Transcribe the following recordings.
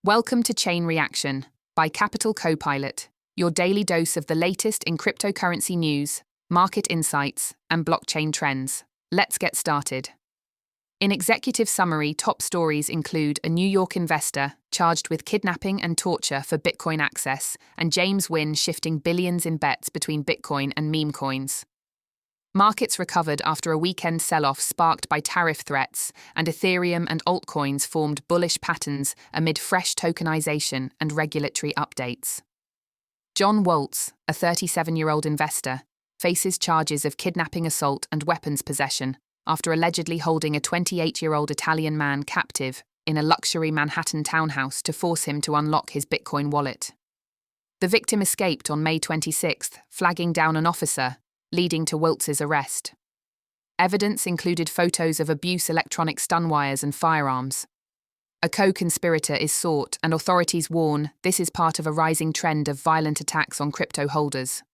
Welcome to Chain Reaction by Capital Copilot, your daily dose of the latest in cryptocurrency news, market insights, and blockchain trends. Let's get started. In executive summary, top stories include a New York investor charged with kidnapping and torture for Bitcoin access, and James Wynn shifting billions in bets between Bitcoin and meme coins. Markets recovered after a weekend sell-off sparked by tariff threats, and Ethereum and altcoins formed bullish patterns amid fresh tokenization and regulatory updates. John Waltz, a 37-year-old investor, faces charges of kidnapping, assault, and weapons possession after allegedly holding a 28-year-old Italian man captive in a luxury Manhattan townhouse to force him to unlock his Bitcoin wallet. The victim escaped on May 26, flagging down an officer, leading to Waltz's arrest. Evidence included photos of abuse, electronic stun wires, and firearms. A co-conspirator is sought, and authorities warn this is part of a rising trend of violent attacks on crypto holders.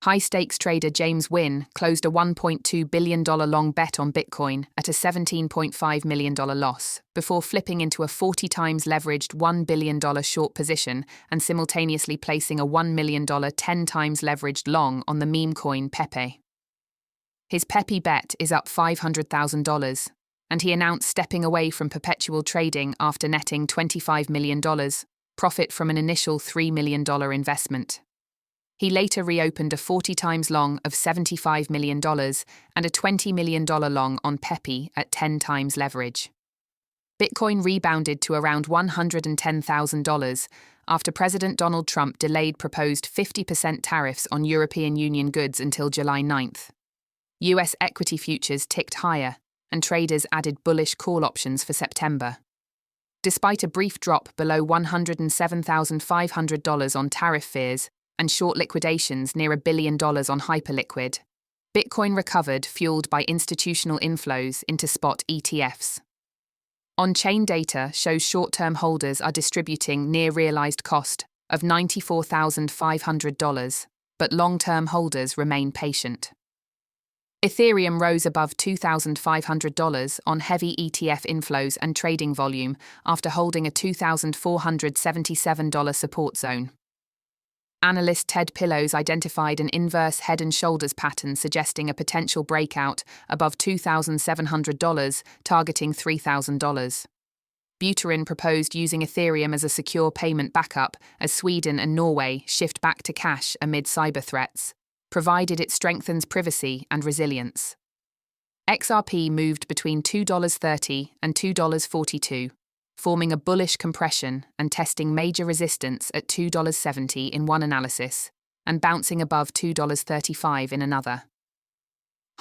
High-stakes trader James Wynn closed a $1.2 billion long bet on Bitcoin at a $17.5 million loss, before flipping into a 40 times leveraged $1 billion short position and simultaneously placing a $1 million 10 times leveraged long on the meme coin Pepe. His Pepe bet is up $500,000, and he announced stepping away from perpetual trading after netting $25 million, profit from an initial $3 million investment. He later reopened a 40 times long of $75 million and a $20 million long on Pepe at 10 times leverage. Bitcoin rebounded to around $110,000 after President Donald Trump delayed proposed 50% tariffs on European Union goods until July 9th. US equity futures ticked higher, and traders added bullish call options for September. Despite a brief drop below $107,500 on tariff fears, and short liquidations near $1 billion on hyperliquid, Bitcoin recovered, fueled by institutional inflows into spot ETFs. On-chain data shows short-term holders are distributing near realized cost of $94,500, but long-term holders remain patient. Ethereum rose above $2,500 on heavy ETF inflows and trading volume after holding a $2,477 support zone. Analyst Ted Pillows identified an inverse head and shoulders pattern suggesting a potential breakout above $2,700, targeting $3,000. Buterin proposed using Ethereum as a secure payment backup as Sweden and Norway shift back to cash amid cyber threats, provided it strengthens privacy and resilience. XRP moved between $2.30 and $2.42. Forming a bullish compression and testing major resistance at $2.70 in one analysis, and bouncing above $2.35 in another.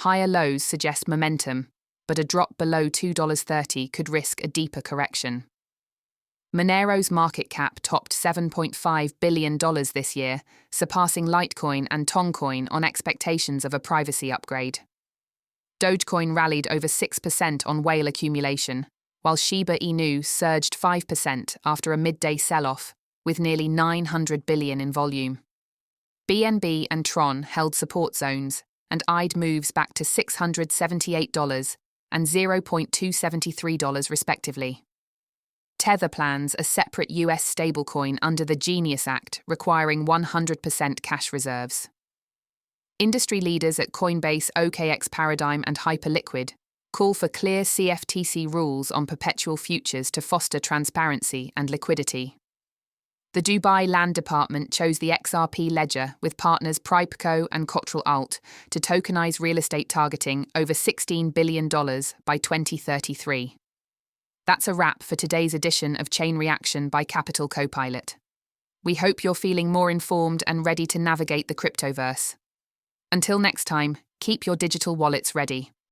Higher lows suggest momentum, but a drop below $2.30 could risk a deeper correction. Monero's market cap topped $7.5 billion this year, surpassing Litecoin and Toncoin on expectations of a privacy upgrade. Dogecoin rallied over 6% on whale accumulation, while Shiba Inu surged 5% after a midday sell-off, with nearly $900 billion in volume. BNB and Tron held support zones and eyed moves back to $678 and $0.273 respectively. Tether plans a separate US stablecoin under the Genius Act requiring 100% cash reserves. Industry leaders at Coinbase, OKX Paradigm and Hyperliquid call for clear CFTC rules on perpetual futures to foster transparency and liquidity. The Dubai Land Department chose the XRP ledger with partners Pripeco and Cottrell Alt to tokenize real estate targeting over $16 billion by 2033. That's a wrap for today's edition of Chain Reaction by Capital Copilot. We hope you're feeling more informed and ready to navigate the cryptoverse. Until next time, keep your digital wallets ready.